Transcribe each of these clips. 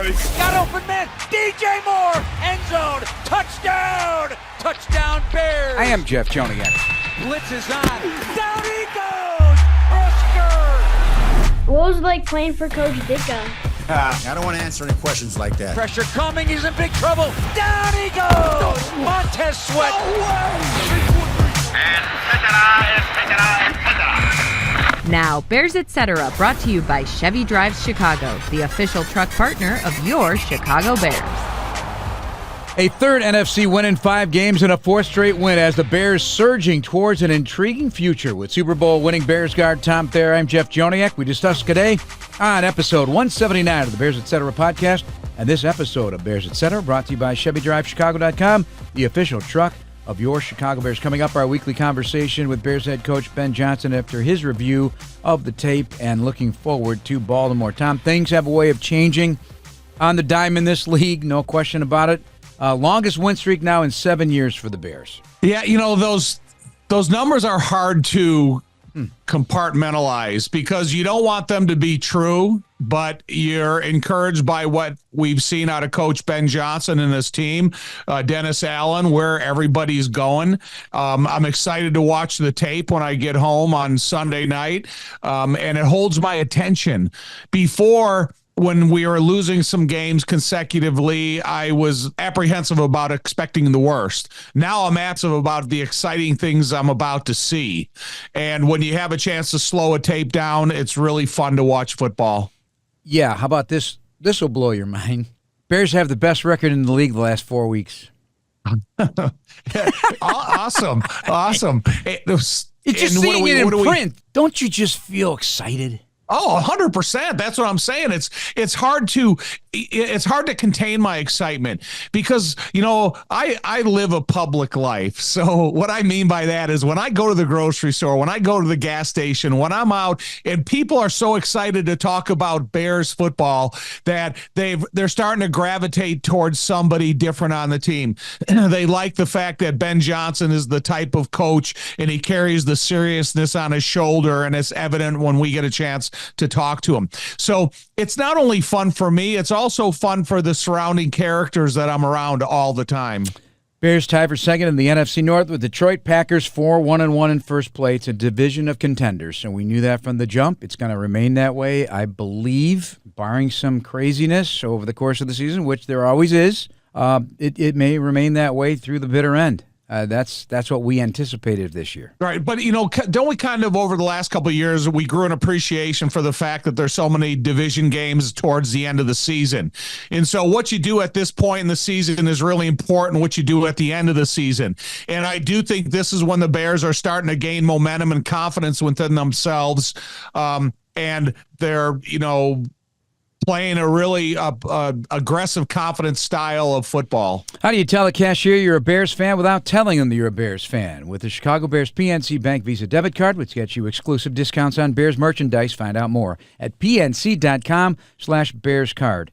Got open man. DJ Moore. End zone. Touchdown. Touchdown Bears. I am Jeff Joniak. Blitz is on. Down he goes. Brisker. What was it like playing for Coach Ditka? I don't want to answer any questions like that. Pressure coming. He's in big trouble. Down he goes. Montez Sweat. And etc. Now, Bears Etc. brought to you by Chevy Drives Chicago, the official truck partner of your Chicago Bears. A third NFC win in 5 games and a 4th straight win as the Bears surging towards an intriguing future with Super Bowl winning Bears guard Tom Thayer. I'm Jeff Joniak. We discussed today on episode 179 of the Bears Etc. podcast. And this episode of Bears Etc. brought to you by ChevyDriveChicago.com, the official truck of your Chicago Bears. Coming up, our weekly conversation with Bears head coach Ben Johnson after his review of the tape and looking forward to Baltimore. Tom, things have a way of changing on the dime in this league, no question about it. Longest win streak now in 7 years for the Bears. Yeah, you know, those numbers are hard to compartmentalize because you don't want them to be true, but you're encouraged by what we've seen out of Coach Ben Johnson and his team, Dennis Allen, where everybody's going. I'm excited to watch the tape when I get home on Sunday night, and it holds my attention. Before, when we were losing some games consecutively, I was apprehensive about expecting the worst. Now I'm apprehensive about the exciting things I'm about to see. And when you have a chance to slow a tape down, it's really fun to watch football. Yeah, how about this? This will blow your mind. Bears have the best record in the league the last 4 weeks. Awesome. It's just seeing it in print. Don't you just feel excited? Oh, 100%. That's what I'm saying. It's hard to contain my excitement because, you know, I live a public life. So what I mean by that is when I go to the grocery store, when I go to the gas station, when I'm out and people are so excited to talk about Bears football that they're starting to gravitate towards somebody different on the team. They like the fact that Ben Johnson is the type of coach and he carries the seriousness on his shoulder, and it's evident when we get a chance to talk to him. So it's not only fun for me, it's also fun for the surrounding characters that I'm around all the time. Bears tie for second in the NFC North with Detroit Packers 4-1-1 in first place, a division of contenders. So we knew that from the jump. It's going to remain that way, I believe, barring some craziness over the course of the season, which there always is. It may remain that way through the bitter end. That's what we anticipated this year. Right. But, you know, don't we kind of over the last couple of years, we grew an appreciation for the fact that there's so many division games towards the end of the season. And so what you do at this point in the season is really important, what you do at the end of the season. And I do think this is when the Bears are starting to gain momentum and confidence within themselves. And they're, you know, playing a really aggressive, confident style of football. How do you tell a cashier you're a Bears fan without telling them that you're a Bears fan? With the Chicago Bears PNC Bank Visa debit card, which gets you exclusive discounts on Bears merchandise. Find out more at pnc.com/BearsCard.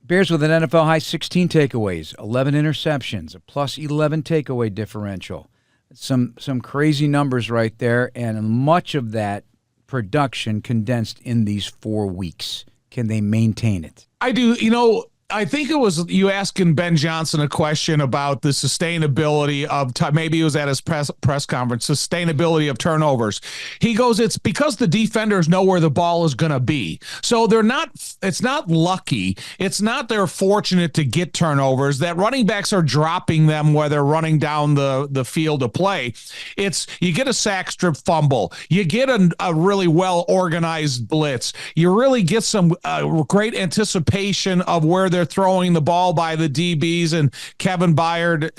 Bears with an NFL high 16 takeaways, 11 interceptions, a plus 11 takeaway differential. Some crazy numbers right there, and much of that production condensed in these 4 weeks. Can they maintain it? I do. You know, I think it was you asking Ben Johnson a question about the sustainability of maybe it was at his press conference, sustainability of turnovers. He goes, it's because the defenders know where the ball is going to be. So it's not lucky. It's not they're fortunate to get turnovers, that running backs are dropping them where they're running down the field to play. It's you get a sack strip fumble. You get a really well-organized blitz. You really get some great anticipation of where they're throwing the ball by the DBs and Kevin Byard,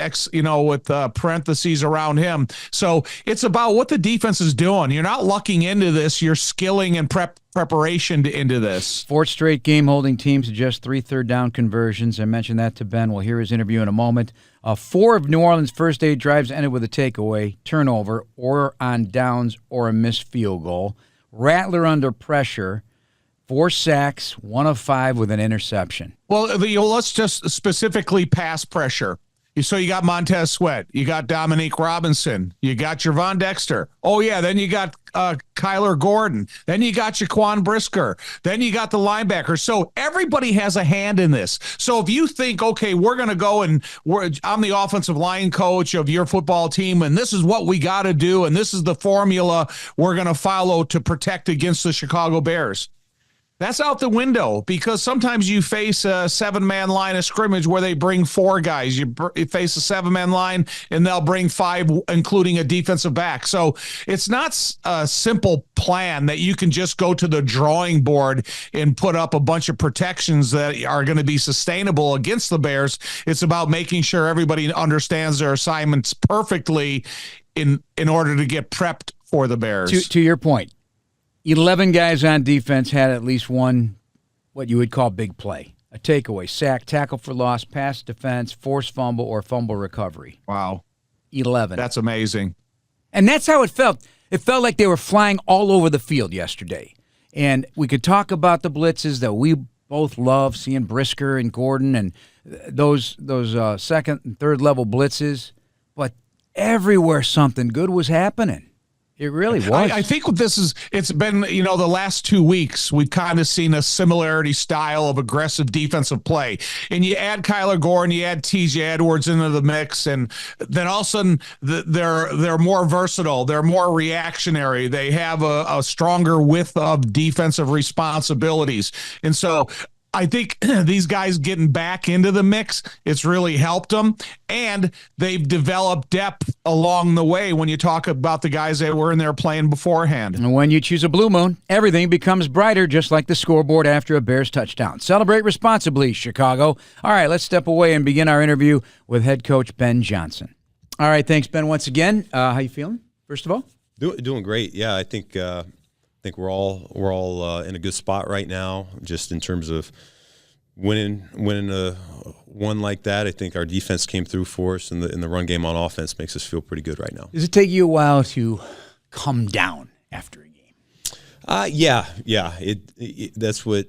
with parentheses around him. So it's about what the defense is doing. You're not lucking into this. You're skilling and preparation into this. 4th straight game-holding teams to just 3 third-down conversions. I mentioned that to Ben. We'll hear his interview in a moment. 4 of New Orleans' first 8 drives ended with a takeaway, turnover, or on downs or a missed field goal. Rattler under pressure. 4 sacks, 1 of 5 with an interception. Well, let's just specifically pass pressure. So you got Montez Sweat, you got Dominique Robinson, you got Javon Dexter. Oh yeah, then you got Kyler Gordon. Then you got Jaquan Brisker. Then you got the linebackers. So everybody has a hand in this. So if you think, okay, we're going to go and I'm the offensive line coach of your football team, and this is what we got to do, and this is the formula we're going to follow to protect against the Chicago Bears. That's out the window, because sometimes you face a 7-man line of scrimmage where they bring 4 guys. You face a 7-man line and they'll bring 5, including a defensive back. So it's not a simple plan that you can just go to the drawing board and put up a bunch of protections that are going to be sustainable against the Bears. It's about making sure everybody understands their assignments perfectly in order to get prepped for the Bears. To your point, 11 guys on defense had at least one what you would call big play. A takeaway, sack, tackle for loss, pass defense, forced fumble, or fumble recovery. Wow. 11. That's amazing. And that's how it felt. It felt like they were flying all over the field yesterday. And we could talk about the blitzes that we both love, seeing Brisker and Gordon and those second and third level blitzes. But everywhere something good was happening. It really was. I think what it's been, the last 2 weeks, we've kind of seen a similarity style of aggressive defensive play. And you add Kyler Gordon, you add TJ Edwards into the mix, and then all of a sudden they're more versatile. They're more reactionary. They have a stronger width of defensive responsibilities. And so I think these guys getting back into the mix, it's really helped them, and they've developed depth along the way when you talk about the guys that were in there playing beforehand. And when you choose a Blue Moon, everything becomes brighter, just like the scoreboard after a Bears touchdown. Celebrate responsibly, Chicago. All right, let's step away and begin our interview with head coach Ben Johnson. All right, thanks, Ben, once again. How you feeling, first of all? Doing great. Yeah, I think we're all in a good spot right now, just in terms of winning a one like that. I think our defense came through for us, and the run game on offense makes us feel pretty good right now. Does it take you a while to come down after a game? Yeah. That's why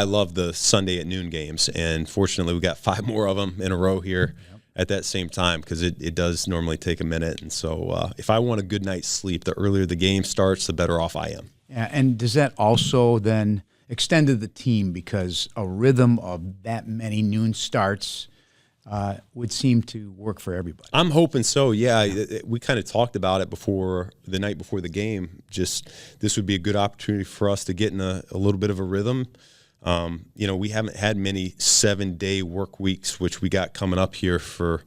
I love the Sunday at noon games, and fortunately we got 5 more of them in a row here at that same time, because it does normally take a minute. And so if I want a good night's sleep, the earlier the game starts, the better off I am. Yeah, and does that also then extend to the team, because a rhythm of that many noon starts would seem to work for everybody? I'm hoping so, yeah. We kind of talked about it the night before the game. Just this would be a good opportunity for us to get in a little bit of a rhythm. We haven't had many 7-day work weeks, which we got coming up here for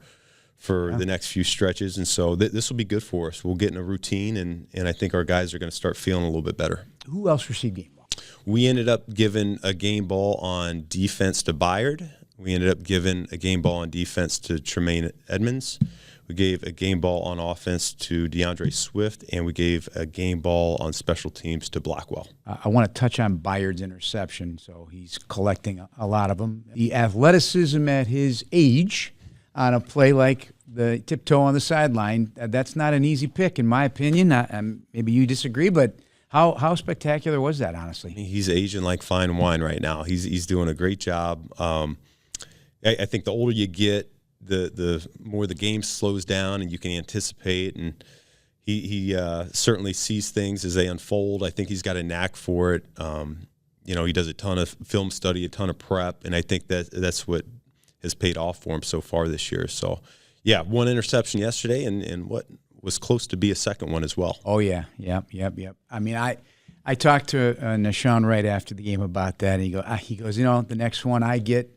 the next few stretches. And so this will be good for us. We'll get in a routine, and I think our guys are going to start feeling a little bit better. Who else received game ball? We ended up giving a game ball on defense to Byard. We ended up giving a game ball on defense to Tremaine Edmonds. We gave a game ball on offense to DeAndre Swift, and we gave a game ball on special teams to Blackwell. I want to touch on Byard's interception, so he's collecting a lot of them. The athleticism at his age on a play like the tiptoe on the sideline, that's not an easy pick, in my opinion. Maybe you disagree, but how spectacular was that, honestly? He's aging like fine wine right now. He's doing a great job. I think the older you get, the more the game slows down and you can anticipate, and he certainly sees things as they unfold. I think he's got a knack for it. He does a ton of film study, a ton of prep, and I think that's what has paid off for him so far this year. So, yeah, 1 interception yesterday, and what was close to be a second one as well. Oh, yeah. Yep. I mean, I talked to Nashawn right after the game about that, and he goes, the next one I get,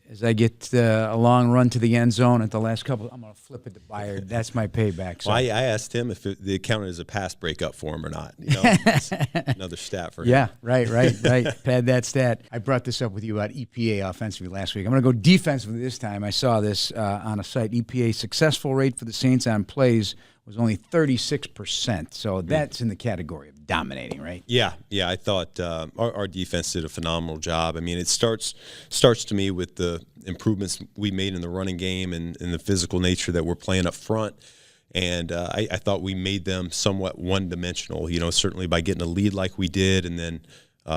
as I get a long run to the end zone at the last couple, I'm going to flip it to Byard. That's my payback. So. Well, I asked him if it counted as a pass breakup for him or not. It's another stat for him. Yeah, right. Pad that stat. I brought this up with you about EPA offensively last week. I'm going to go defensively this time. I saw this on a site. EPA successful rate for the Saints on plays was only 36%. So that's in the category of dominating, right? Yeah. I thought our defense did a phenomenal job. I mean, it starts to me with the improvements we made in the running game and the physical nature that we're playing up front. And I thought we made them somewhat one-dimensional, certainly by getting a lead like we did and then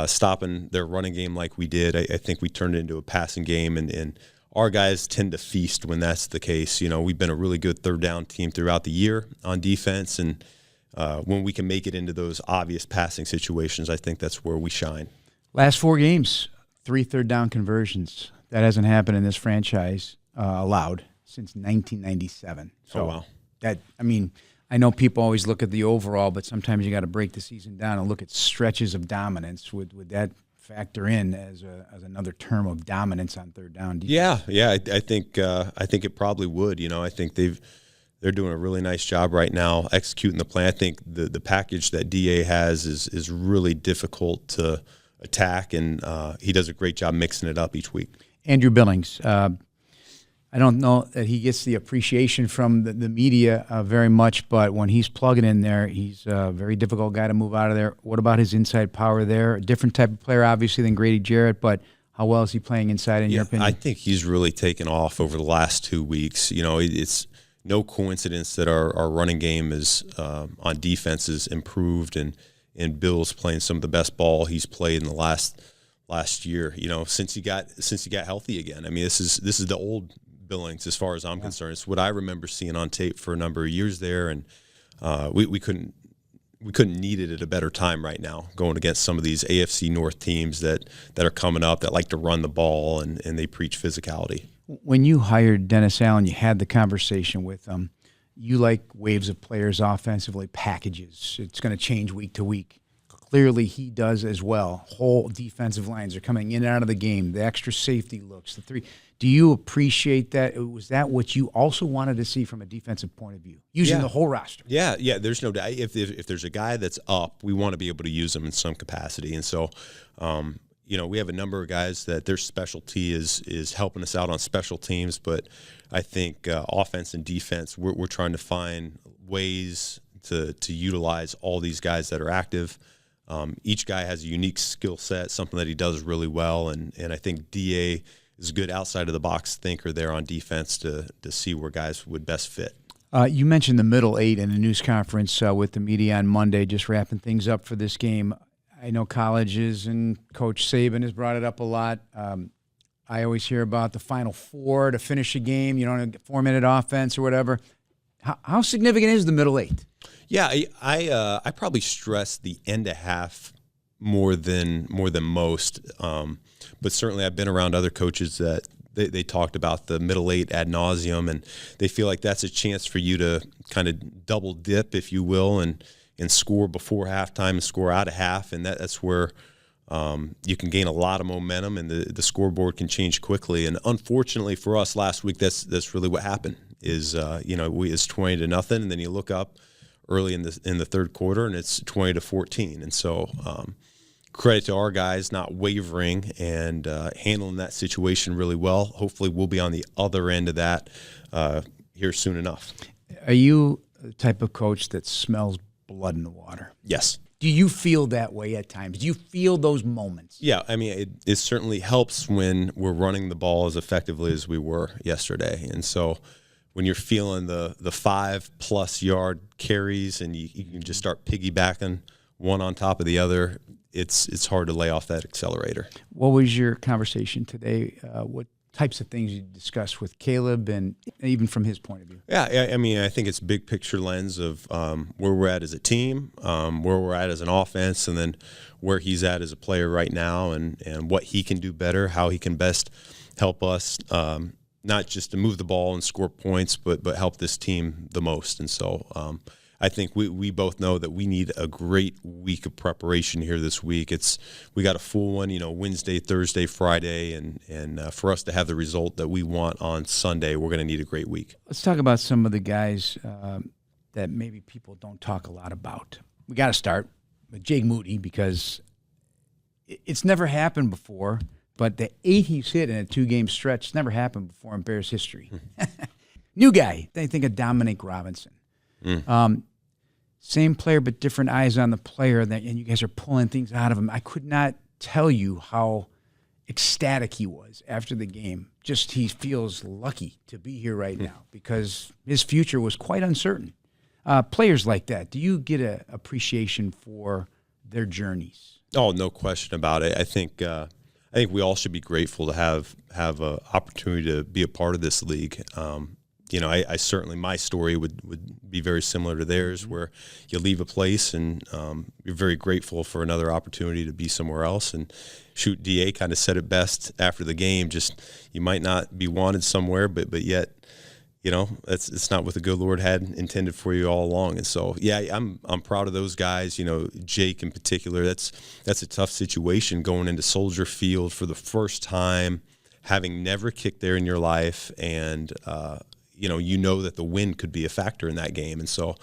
stopping their running game like we did. I think we turned it into a passing game, and our guys tend to feast when that's the case. We've been a really good third down team throughout the year on defense, and when we can make it into those obvious passing situations, I think that's where we shine. Last 4 games, 3 third down conversions. That hasn't happened in this franchise allowed since 1997. So oh, wow. I know people always look at the overall, but sometimes you got to break the season down and look at stretches of dominance. Would that factor in as another term of dominance on third down defense? Yeah. I think it probably would. I think they're doing a really nice job right now executing the plan. I think the package that DA has is really difficult to attack, and he does a great job mixing it up each week. Andrew Billings, I don't know that he gets the appreciation from the media very much, but when he's plugging in there, he's a very difficult guy to move out of there. What about his inside power there? A different type of player, obviously, than Grady Jarrett, but how well is he playing inside, in your opinion? I think he's really taken off over the last 2 weeks. It's no coincidence that our running game is on defense is improved, and Bill's playing some of the best ball he's played in the last year. Since he got healthy again. This is the old Billings as far as I'm concerned. It's what I remember seeing on tape for a number of years there, and we couldn't need it at a better time right now, going against some of these AFC North teams that are coming up that like to run the ball and they preach physicality. When you hired Dennis Allen, you had the conversation with him. You like waves of players offensively, packages. It's going to change week to week. Clearly he does as well. Whole defensive lines are coming in and out of the game, the extra safety looks, the 3. Do you appreciate that? Was that what you also wanted to see from a defensive point of view, using the whole roster? Yeah. There's no doubt. If there's a guy that's up, we want to be able to use him in some capacity. And so, we have a number of guys that their specialty is helping us out on special teams. But I think offense and defense, we're trying to find ways to utilize all these guys that are active. Each guy has a unique skill set, something that he does really well, and I think DA is a good outside-of-the-box thinker there on defense to see where guys would best fit. You mentioned the middle 8 in a news conference with the media on Monday, just wrapping things up for this game. I know colleges and Coach Saban has brought it up a lot. I always hear about the Final 4 to finish a game, 4-minute offense or whatever. How significant is the middle 8? Yeah, I probably stress the end of half more than most. But certainly I've been around other coaches that they talked about the middle 8 ad nauseum, and they feel like that's a chance for you to kind of double dip, if you will, and score before halftime and score out of half, and that's where you can gain a lot of momentum, and the scoreboard can change quickly. And unfortunately for us last week, that's really what happened. It's 20-0, and then you look up early in the third quarter, and it's 20-14, and so. Credit to our guys not wavering and handling that situation really well. Hopefully we'll be on the other end of that here soon enough. Are you the type of coach that smells blood in the water? Yes. Do you feel that way at times? Do you feel those moments? Yeah, it certainly helps when we're running the ball as effectively as we were yesterday. And so when you're feeling the 5+ yard carries and you can just start piggybacking one on top of the other, it's hard to lay off that accelerator. What was your conversation today? What types of things you discussed with Caleb, and even from his point of view? Yeah, I think it's big picture lens of where we're at as a team, where we're at as an offense, and then where he's at as a player right now, and what he can do better, how he can best help us, not just to move the ball and score points, but help this team the most. And so I think we both know that we need a great week of preparation here this week. We got a full one, Wednesday, Thursday, Friday, and for us to have the result that we want on Sunday, we're going to need a great week. Let's talk about some of the guys that maybe people don't talk a lot about. We got to start with Jake Moody, because it's never happened before, but the 8 he's hit in a 2-game stretch never happened before in Bears history. New guy. They think of Dominic Robinson. Same player, but different eyes on the player, and you guys are pulling things out of him. I could not tell you how ecstatic he was after the game. Just he feels lucky to be here right now because his future was quite uncertain. Players like that, do you get an appreciation for their journeys? Oh, no question about it. I think I think we all should be grateful to have an opportunity to be a part of this league. I certainly, my story would be very similar to theirs, where you leave a place and you're very grateful for another opportunity to be somewhere else. And shoot, DA kind of said it best after the game. Just, you might not be wanted somewhere, but yet, it's not what the good Lord had intended for you all along. And so, yeah, I'm proud of those guys. Jake in particular. That's a tough situation, going into Soldier Field for the first time, having never kicked there in your life, and that the wind could be a factor in that game. And so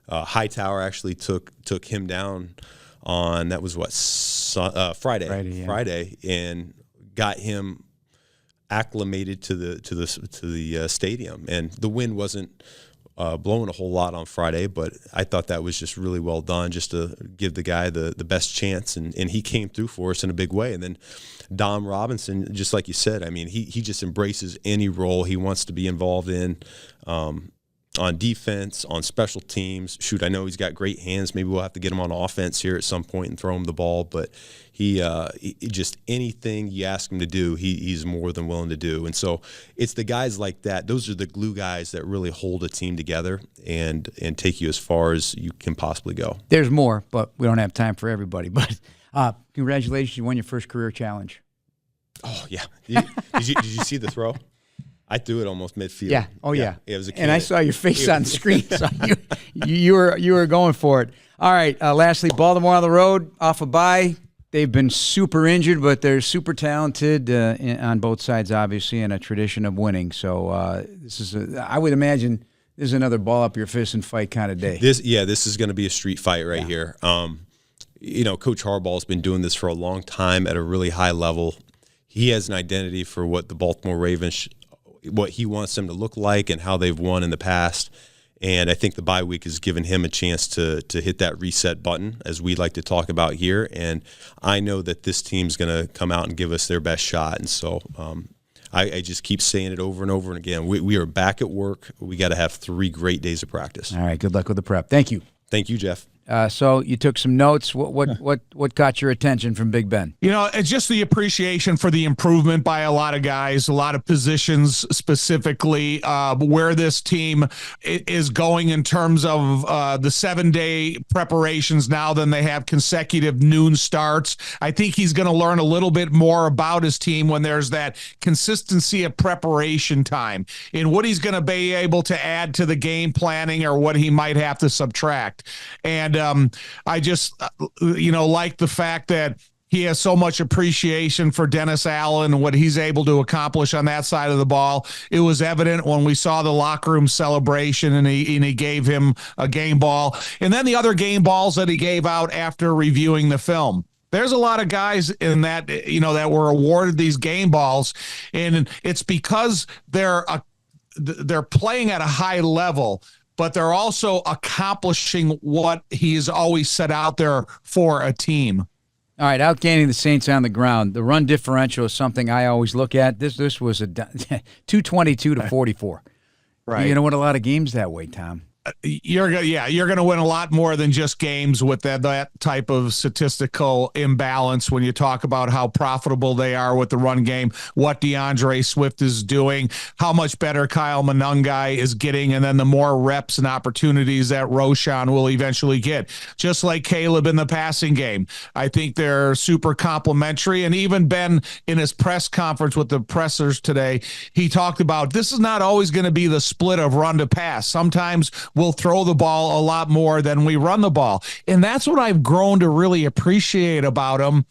Hightower actually took him down on, that was Friday, and got him acclimated to the stadium. And the wind wasn't blowing a whole lot on Friday, but I thought that was just really well done, just to give the guy the best chance, and he came through for us in a big way. And then Dom Robinson, just like you said, I mean, he just embraces any role he wants to be involved in, on defense, on special teams. Shoot, I know he's got great hands. Maybe we'll have to get him on offense here at some point and throw him the ball. But he just, anything you ask him to do, he's more than willing to do. And so it's the guys like that. Those are the glue guys that really hold a team together and take you as far as you can possibly go. There's more, but we don't have time for everybody. But congratulations, you won your first career challenge. Oh, yeah. Did you see the throw? I threw it almost midfield. Yeah. Oh, yeah. It was a kid. And I saw your face on the screen, so you were going for it. All right. Lastly, Baltimore on the road, off a bye. They've been super injured, but they're super talented on both sides, obviously, and a tradition of winning. So I would imagine this is another ball up your fist and fight kind of day. This is going to be a street fight right here. Coach Harbaugh's been doing this for a long time at a really high level. He has an identity for what the Baltimore Ravens, what he wants them to look like and how they've won in the past. And I think the bye week has given him a chance to hit that reset button, as we like to talk about here. And I know that this team's going to come out and give us their best shot. And so I just keep saying it over and over and again. We are back at work. We got to have 3 great days of practice. All right. Good luck with the prep. Thank you. Thank you, Jeff. So you took some notes. What caught your attention from Big Ben? It's just the appreciation for the improvement by a lot of guys, a lot of positions specifically, where this team is going in terms of the 7-day preparations now. Then they have consecutive noon starts. I think he's going to learn a little bit more about his team when there's that consistency of preparation time and what he's going to be able to add to the game planning or what he might have to subtract. And I just, like the fact that he has so much appreciation for Dennis Allen and what he's able to accomplish on that side of the ball. It was evident when we saw the locker room celebration and he gave him a game ball. And then the other game balls that he gave out after reviewing the film. There's a lot of guys in that, that were awarded these game balls, and it's because they're playing at a high level, but they're also accomplishing what he's always set out there for a team. All right, outgaining the Saints on the ground. The run differential is something I always look at. This was a 222 to 44. Right. You're going to win a lot of games that way, Tom. You're going to win a lot more than just games with that type of statistical imbalance when you talk about how profitable they are with the run game, what DeAndre Swift is doing, how much better Kyle Monangai is getting, and then the more reps and opportunities that Roshan will eventually get. Just like Caleb in the passing game. I think they're super complementary. And even Ben, in his press conference with the pressers today, he talked about this is not always going to be the split of run to pass. Sometimes we'll throw the ball a lot more than we run the ball. And that's what I've grown to really appreciate about him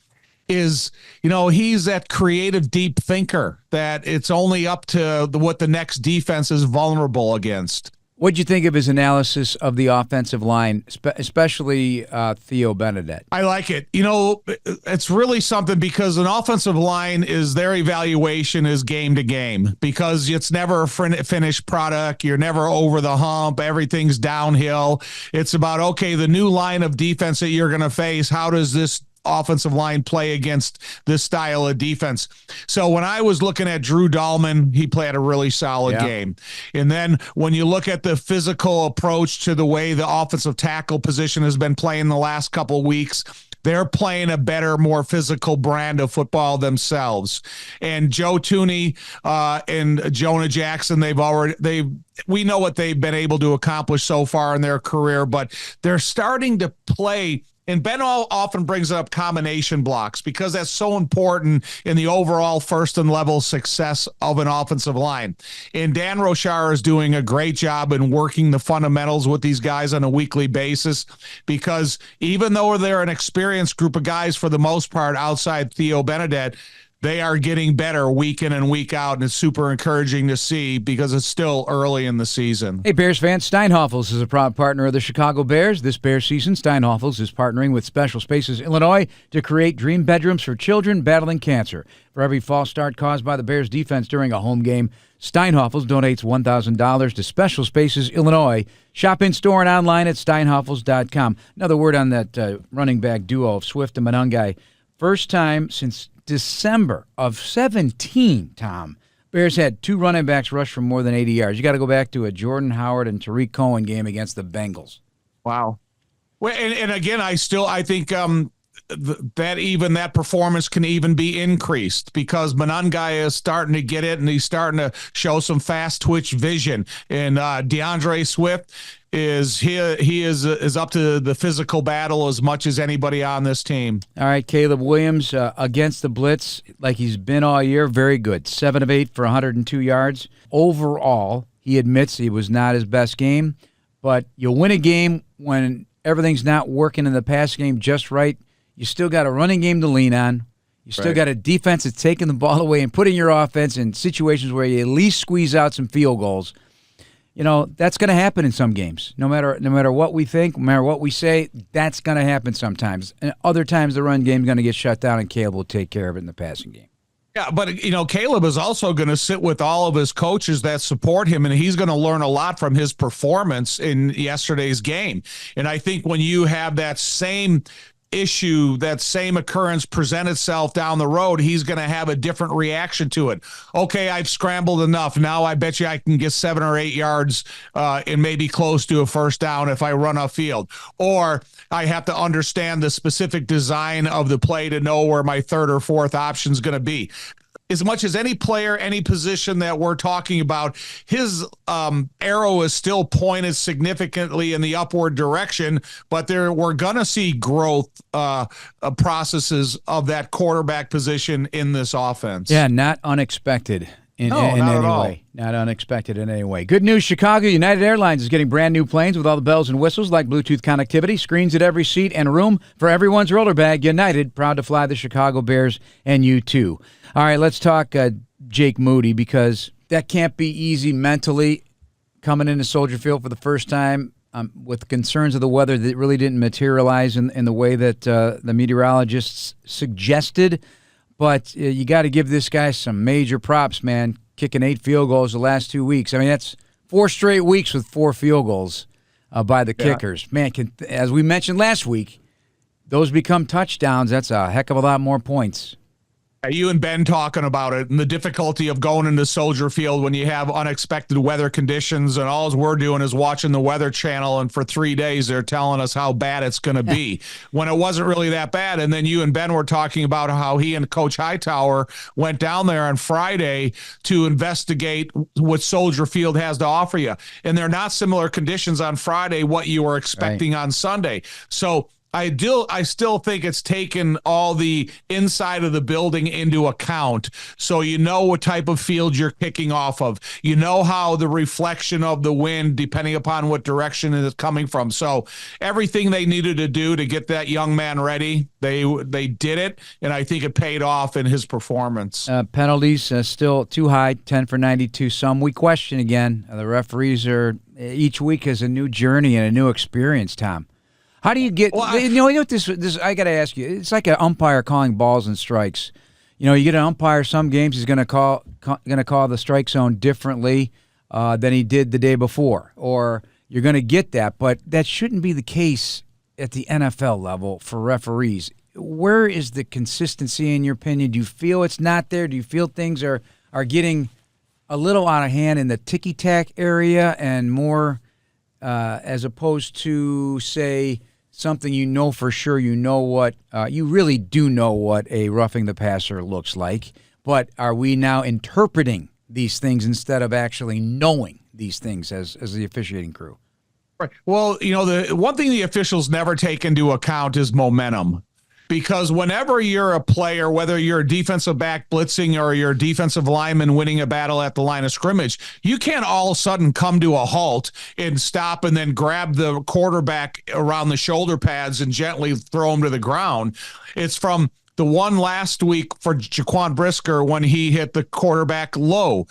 is, he's that creative, deep thinker that it's only up to what the next defense is vulnerable against. What'd you think of his analysis of the offensive line, especially Theo Benedette? I like it. It's really something because an offensive line their evaluation is game to game because it's never a finished product. You're never over the hump. Everything's downhill. It's about, okay, the new line of defense that you're going to face, how does this offensive line play against this style of defense? So when I was looking at Drew Dahlman, he played a really solid game. And then when you look at the physical approach to the way the offensive tackle position has been playing the last couple of weeks, They're playing a better, more physical brand of football themselves. And Joe Tooney and Jonah Jackson, we know what they've been able to accomplish so far in their career, but they're starting to play. And Ben often brings up combination blocks because that's so important in the overall first and level success of an offensive line. And Dan Rochar is doing a great job in working the fundamentals with these guys on a weekly basis, because even though they're an experienced group of guys for the most part outside Theo Benedette, they are getting better week in and week out, and it's super encouraging to see because it's still early in the season. Hey, Bears fans, Steinhoffels is a proud partner of the Chicago Bears. This Bears season, Steinhoffels is partnering with Special Spaces Illinois to create dream bedrooms for children battling cancer. For every false start caused by the Bears defense during a home game, Steinhoffels donates $1,000 to Special Spaces Illinois. Shop in-store and online at steinhoffels.com. Another word on that running back duo of Swift and Monangai. First time since December of 17, Tom, Bears had 2 running backs rush for more than 80 yards. You got to go back to a Jordan Howard and Tariq Cohen game against the Bengals. Wow. Well, and again, I think that performance can even be increased because Monangai is starting to get it, and he's starting to show some fast twitch vision. And DeAndre Swift is up to the physical battle as much as anybody on this team. All right, Caleb Williams against the blitz like he's been all year, very good. 7 of 8 for 102 yards. Overall, he admits it was not his best game, but you win a game when everything's not working in the pass game just right. You still got a running game to lean on. You still got a defense that's taking the ball away and putting your offense in situations where you at least squeeze out some field goals. You know, that's going to happen in some games. No matter what we think, no matter what we say, that's going to happen sometimes. And other times the run game is going to get shut down, and Caleb will take care of it in the passing game. Yeah, but, Caleb is also going to sit with all of his coaches that support him, and he's going to learn a lot from his performance in yesterday's game. And I think when you have that same issue, that same occurrence present itself down the road, he's going to have a different reaction to it. Okay, I've scrambled enough. Now I bet you I can get 7 or 8 yards and maybe close to a first down if I run upfield. Or I have to understand the specific design of the play to know where my third or fourth option is going to be. As much as any player, any position that we're talking about, his arrow is still pointed significantly in the upward direction, but we're going to see growth processes of that quarterback position in this offense. Yeah, not unexpected. Not at all. Not unexpected in any way. Good news, Chicago United Airlines is getting brand new planes with all the bells and whistles like Bluetooth connectivity, screens at every seat, and room for everyone's roller bag. United, proud to fly the Chicago Bears, and you too. All right, let's talk Jake Moody, because that can't be easy mentally coming into Soldier Field for the first time with concerns of the weather that really didn't materialize in the way that the meteorologists suggested. But you got to give this guy some major props, man, kicking 8 field goals the last 2 weeks. I mean, that's 4 straight weeks with 4 field goals by the kickers. Man, as we mentioned last week, those become touchdowns. That's a heck of a lot more points. You and Ben talking about it and the difficulty of going into Soldier Field when you have unexpected weather conditions, and all we're doing is watching the Weather Channel, and for 3 days they're telling us how bad it's going to be when it wasn't really that bad. And then you and Ben were talking about how he and Coach Hightower went down there on Friday to investigate what Soldier Field has to offer you. And they're not similar conditions on Friday, what you were expecting on Sunday. So I still think it's taken all the inside of the building into account. So you know what type of field you're kicking off of. You know how the reflection of the wind, depending upon what direction it is coming from. So everything they needed to do to get that young man ready, they did it, and I think it paid off in his performance. Penalties still too high, 10 for 92. Some we question again. The referees are each week is a new journey and a new experience, Tom. How do you get? Well, you know what this I got to ask you. It's like an umpire calling balls and strikes. You know, you get an umpire. Some games he's going to call the strike zone differently than he did the day before, or you're going to get that. But that shouldn't be the case at the NFL level for referees. Where is the consistency in your opinion? Do you feel it's not there? Do you feel things are getting a little out of hand in the ticky-tack area and more as opposed to, say, something you know for sure. You know what you really do know what a roughing the passer looks like. But are we now interpreting these things instead of actually knowing these things as the officiating crew? Right. Well, the one thing the officials never take into account is momentum. Because whenever you're a player, whether you're a defensive back blitzing or you're a defensive lineman winning a battle at the line of scrimmage, you can't all of a sudden come to a halt and stop and then grab the quarterback around the shoulder pads and gently throw him to the ground. It's from the one last week for Jaquan Brisker when he hit the quarterback low.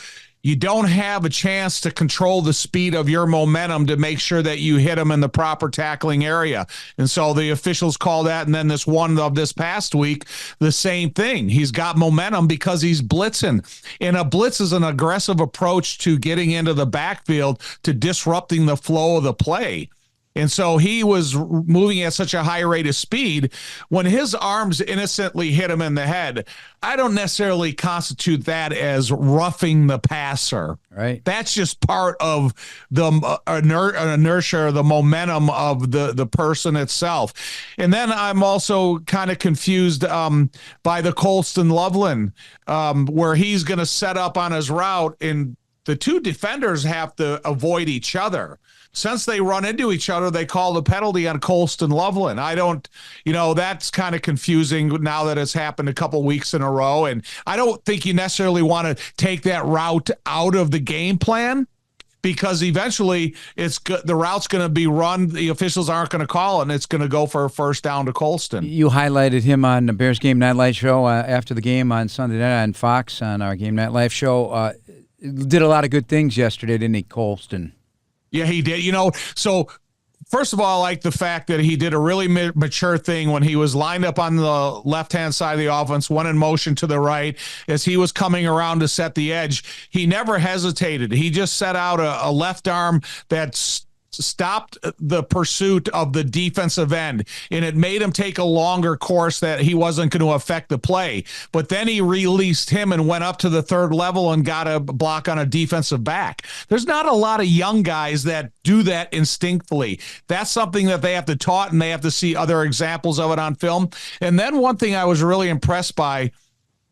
You don't have a chance to control the speed of your momentum to make sure that you hit him in the proper tackling area. And so the officials call that. And then this one of this past week, the same thing. He's got momentum because he's blitzing. And a blitz is an aggressive approach to getting into the backfield to disrupting the flow of the play. And so he was moving at such a high rate of speed. When his arms innocently hit him in the head, I don't necessarily constitute that as roughing the passer. Right. That's just part of the inertia, the momentum of the person itself. And then I'm also kind of confused by the Colston Loveland, where he's going to set up on his route, and the two defenders have to avoid each other. Since they run into each other, they call the penalty on Colston Loveland. I don't, that's kind of confusing now that it's happened a couple weeks in a row. And I don't think you necessarily want to take that route out of the game plan, because eventually the route's going to be run. The officials aren't going to call it, and it's going to go for a first down to Colston. You highlighted him on the Bears Game Night Live show after the game on Sunday night on Fox on our Game Night Live show. Did a lot of good things yesterday, didn't he, Colston? Yeah, he did. So first of all, I like the fact that he did a really mature thing when he was lined up on the left-hand side of the offense, went in motion to the right. As he was coming around to set the edge, he never hesitated. He just set out a left arm that stopped the pursuit of the defensive end, and it made him take a longer course that he wasn't going to affect the play. But then he released him and went up to the third level and got a block on a defensive back. There's not a lot of young guys that do that instinctively. That's something that they have to taught, and they have to see other examples of it on film. And then one thing I was really impressed by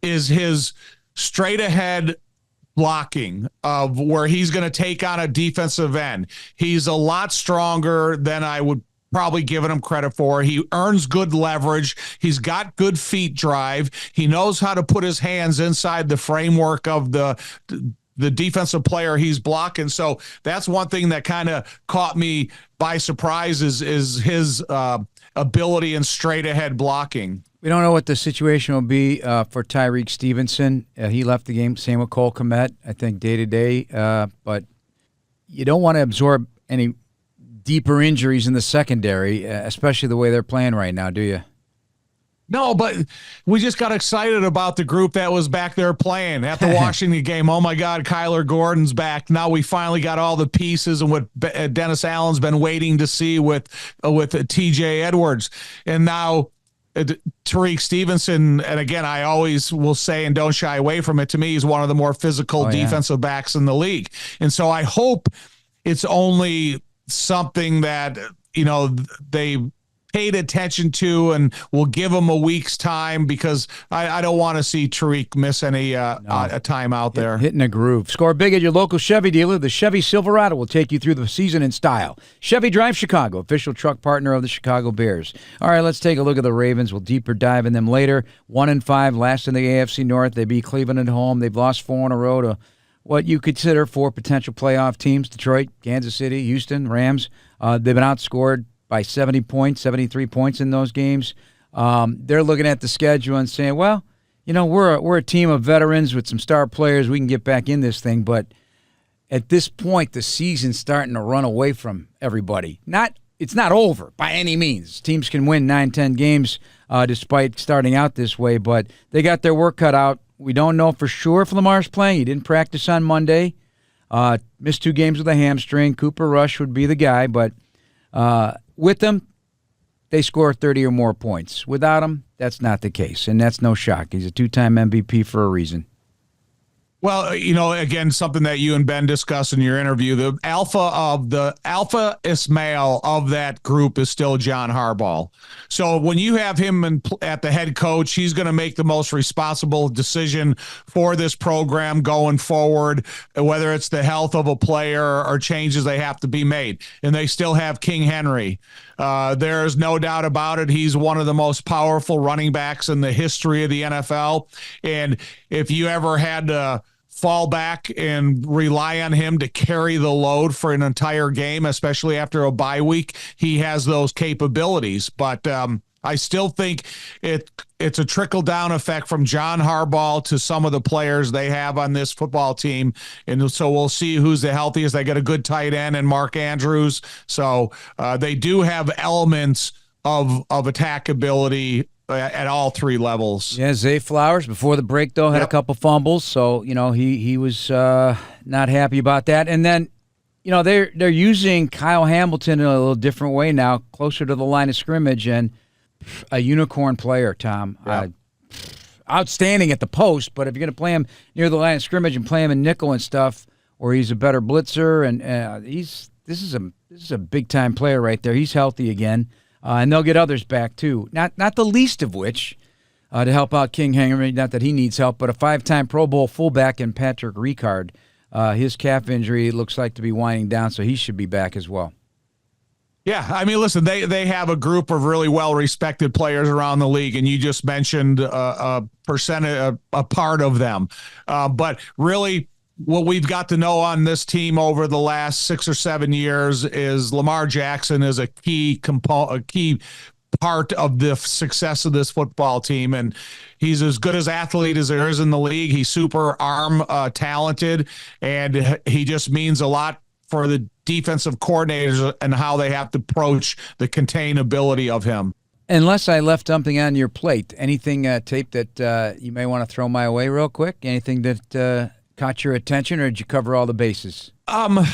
is his straight ahead blocking of where he's going to take on a defensive end. He's a lot stronger than I would probably given him credit for. He earns good leverage. He's got good feet drive. He knows how to put his hands inside the framework of the defensive player he's blocking. So that's one thing that kind of caught me by surprise is his ability in straight ahead blocking. We don't know what the situation will be for Tyreek Stevenson. He left the game. Same with Cole Kmet, I think, day-to-day. But you don't want to absorb any deeper injuries in the secondary, especially the way they're playing right now, do you? No, but we just got excited about the group that was back there playing at the Washington game. Oh, my God, Kyler Gordon's back. Now we finally got all the pieces and what Dennis Allen's been waiting to see with T.J. Edwards. And now Tyreek Stevenson, and again, I always will say and don't shy away from it, to me, he's one of the more physical defensive backs in the league. And so I hope it's only something that, they paid attention to and will give him a week's time, because I don't want to see Tyreek miss any a time out there. Hitting a groove. Score big at your local Chevy dealer. The Chevy Silverado will take you through the season in style. Chevy Drive Chicago, official truck partner of the Chicago Bears. All right, let's take a look at the Ravens. We'll deeper dive in them later. 1-5, last in the AFC North. They beat Cleveland at home. They've lost 4 in a row to what you consider 4 potential playoff teams: Detroit, Kansas City, Houston, Rams. They've been outscored by 70 points, 73 points in those games. They're looking at the schedule and saying, well, we're a team of veterans with some star players. We can get back in this thing. But at this point, the season's starting to run away from everybody. It's not over by any means. Teams can win 9-10 games despite starting out this way, but they got their work cut out. We don't know for sure if Lamar's playing. He didn't practice on Monday. Missed 2 games with a hamstring. Cooper Rush would be the guy, but with them, they score 30 or more points. Without him, that's not the case, and that's no shock. He's a 2-time MVP for a reason. Well, again, something that you and Ben discussed in your interview, the alpha Ismail of that group is still John Harbaugh. So when you have him at the head coach, he's going to make the most responsible decision for this program going forward, whether it's the health of a player or changes they have to be made. And they still have King Henry. There's no doubt about it. He's one of the most powerful running backs in the history of the NFL. And if you ever had to fall back and rely on him to carry the load for an entire game, especially after a bye week, he has those capabilities. But I still think it's a trickle-down effect from John Harbaugh to some of the players they have on this football team. And so we'll see who's the healthiest. They got a good tight end and Mark Andrews. So they do have elements of attack ability at all three levels. Yeah, Zay Flowers before the break, though, had a couple fumbles. So, he was not happy about that. And then, they're using Kyle Hamilton in a little different way now, closer to the line of scrimmage, and a unicorn player, Tom. Yep. Outstanding at the post, but if you're going to play him near the line of scrimmage and play him in nickel and stuff, or he's a better blitzer, and this is a big-time player right there. He's healthy again. And they'll get others back, too. Not the least of which, to help out King Henry, not that he needs help, but a 5-time Pro Bowl fullback in Patrick Ricard. His calf injury looks like to be winding down, so he should be back as well. Yeah, I mean, listen, they have a group of really well-respected players around the league, and you just mentioned a part of them. But really, what we've got to know on this team over the last 6 or 7 years is Lamar Jackson is a key part of the success of this football team. And he's as good as athlete as there is in the league. He's super arm talented, and he just means a lot for the defensive coordinators and how they have to approach the containability of him. Unless I left something on your plate, anything tape that you may want to throw my way real quick? Anything that caught your attention, or did you cover all the bases? I'm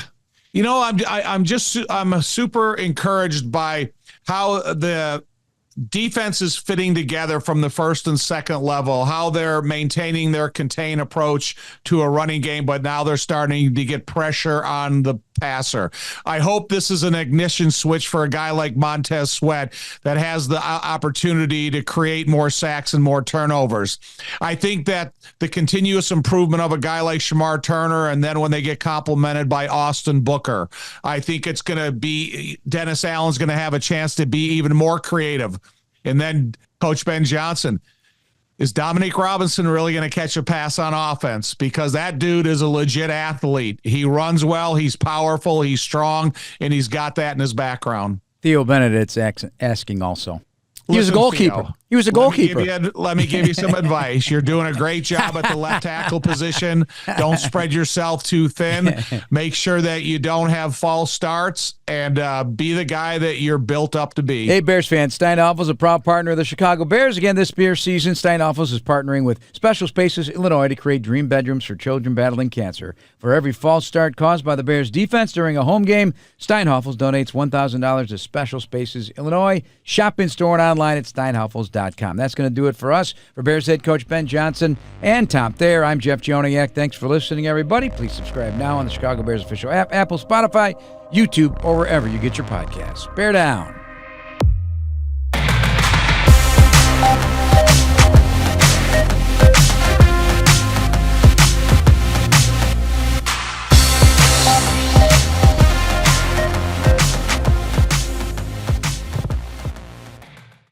super encouraged by how the defense is fitting together from the first and second level, how they're maintaining their contain approach to a running game, but now they're starting to get pressure on the passer. I hope this is an ignition switch for a guy like Montez Sweat that has the opportunity to create more sacks and more turnovers. I think that the continuous improvement of a guy like Shamar Turner, and then when they get complemented by Austin Booker, I think it's going to be Dennis Allen's going to have a chance to be even more creative. And then Coach Ben Johnson, is Dominique Robinson really going to catch a pass on offense? Because that dude is a legit athlete. He runs well, he's powerful, he's strong, and he's got that in his background. Theo Benedict's asking also. He was a goalkeeper. Theo, he was a goalkeeper. Let me give you some advice. You're doing a great job at the left tackle position. Don't spread yourself too thin. Make sure that you don't have false starts, and be the guy that you're built up to be. Hey, Bears fans, Steinhoffel is a proud partner of the Chicago Bears. Again, this Bears season, Steinhoffel is partnering with Special Spaces Illinois to create dream bedrooms for children battling cancer. For every false start caused by the Bears defense during a home game, Steinhoffel donates $1,000 to Special Spaces Illinois. Shop in store and online at steinhoffels.com. That's going to do it for us. For Bears head coach Ben Johnson and Tom Thayer, I'm Jeff Joniak. Thanks for listening, everybody. Please subscribe now on the Chicago Bears official app, Apple, Spotify, YouTube, or wherever you get your podcasts. Bear down.